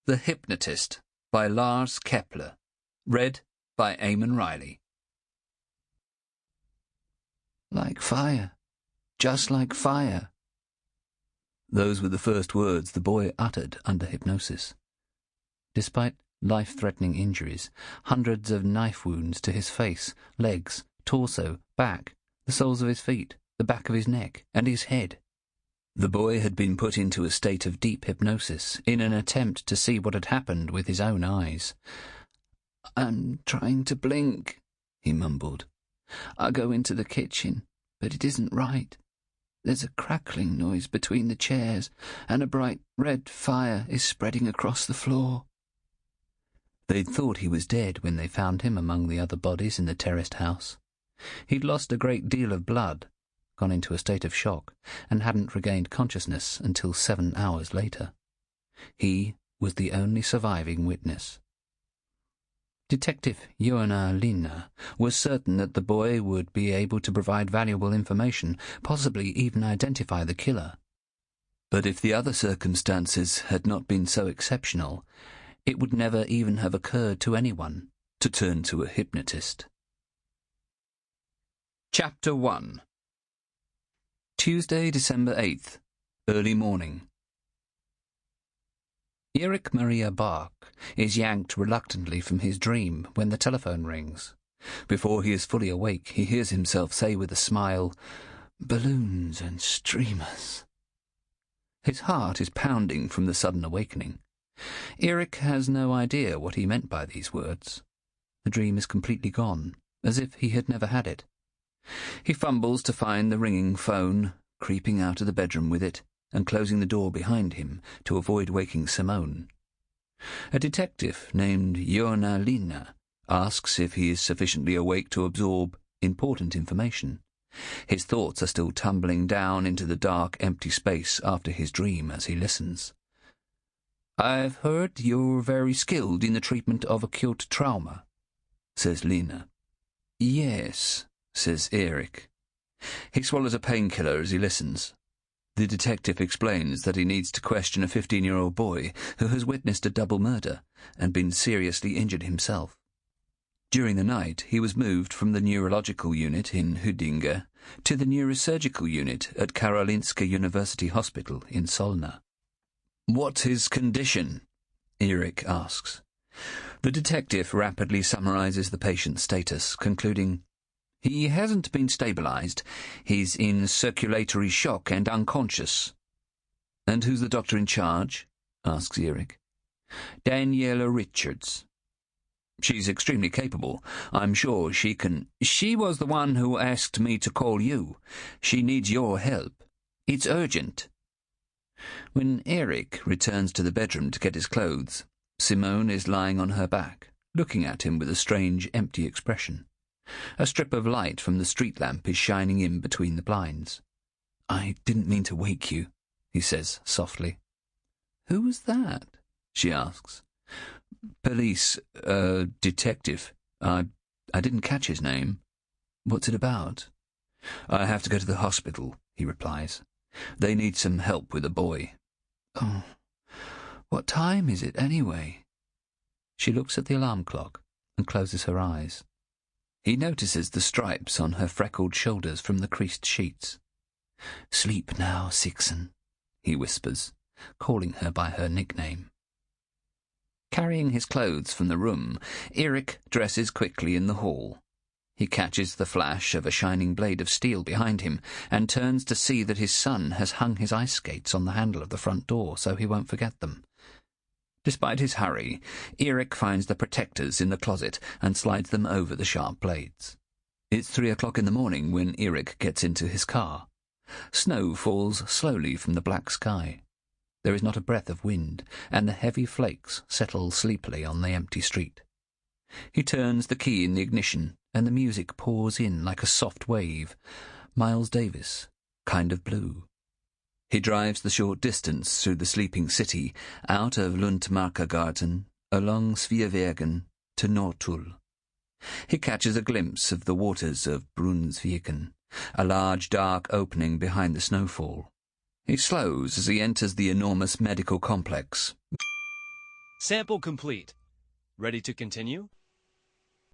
The Hypnotist by Lars Kepler. Read by Eamonn Riley. Like fire. Just like fire. Those were the first words the boy uttered under hypnosis. Despite life-threatening injuries, hundreds of knife wounds to his face, legs, torso, back, the soles of his feet, the back of his neck, and his head. The boy had been put into a state of deep hypnosis in an attempt to see what had happened with his own eyes. "I'm trying to blink," he mumbled. "I go into the kitchen, but it isn't right. There's a crackling noise between the chairs, and a bright red fire is spreading across the floor." They'd thought he was dead when they found him among the other bodies in the terraced house. He'd lost a great deal of blood, gone into a state of shock, and hadn't regained consciousness until 7 hours later. He was the only surviving witness. Detective Joona Linna was certain that the boy would be able to provide valuable information, possibly even identify the killer. But if the other circumstances had not been so exceptional, it would never even have occurred to anyone to turn to a hypnotist. Chapter 1. Tuesday, December 8th, early morning. Erik Maria Bark is yanked reluctantly from his dream when the telephone rings. Before he is fully awake, he hears himself say with a smile, "Balloons and streamers." His heart is pounding from the sudden awakening. Erik has no idea what he meant by these words. The dream is completely gone, as if he had never had it. He fumbles to find the ringing phone, creeping out of the bedroom with it, and closing the door behind him to avoid waking Simone. A detective named Joona Linna asks if he is sufficiently awake to absorb important information. His thoughts are still tumbling down into the dark, empty space after his dream as he listens. "I've heard you're very skilled in the treatment of acute trauma," says Linna. "Yes," says Erik. He swallows a painkiller as he listens. The detective explains that he needs to question a 15-year-old boy who has witnessed a double murder and been seriously injured himself. During the night, he was moved from the neurological unit in Huddinge to the neurosurgical unit at Karolinska University Hospital in Solna. "What's his condition?" Erik asks. The detective rapidly summarizes the patient's status, concluding, "He hasn't been stabilized. He's in circulatory shock and unconscious." "And who's the doctor in charge?" asks Erik. "Daniela Richards. She's extremely capable. I'm sure she can—" "She was the one who asked me to call you. She needs your help. It's urgent." When Erik returns to the bedroom to get his clothes, Simone is lying on her back, looking at him with a strange, empty expression. A strip of light from the street lamp is shining in between the blinds. "I didn't mean to wake you," he says softly. "Who was that?" she asks. "Police, detective. I didn't catch his name." "What's it about?" "I have to go to the hospital," he replies. "They need some help with a boy." "Oh, what time is it anyway?" She looks at the alarm clock and closes her eyes. He notices the stripes on her freckled shoulders from the creased sheets. "Sleep now, Sixen," he whispers, calling her by her nickname. Carrying his clothes from the room, Erik dresses quickly in the hall. He catches the flash of a shining blade of steel behind him and turns to see that his son has hung his ice skates on the handle of the front door so he won't forget them. Despite his hurry, Erik finds the protectors in the closet and slides them over the sharp blades. It's 3 o'clock in the morning when Erik gets into his car. Snow falls slowly from the black sky. There is not a breath of wind, and the heavy flakes settle sleepily on the empty street. He turns the key in the ignition, and the music pours in like a soft wave. Miles Davis, Kind of Blue. He drives the short distance through the sleeping city, out of Lundmarkagarten, along Sveavägen to Norrtull. He catches a glimpse of the waters of Brunnsviken, a large dark opening behind the snowfall. He slows as he enters the enormous medical complex. Sample complete. Ready to continue?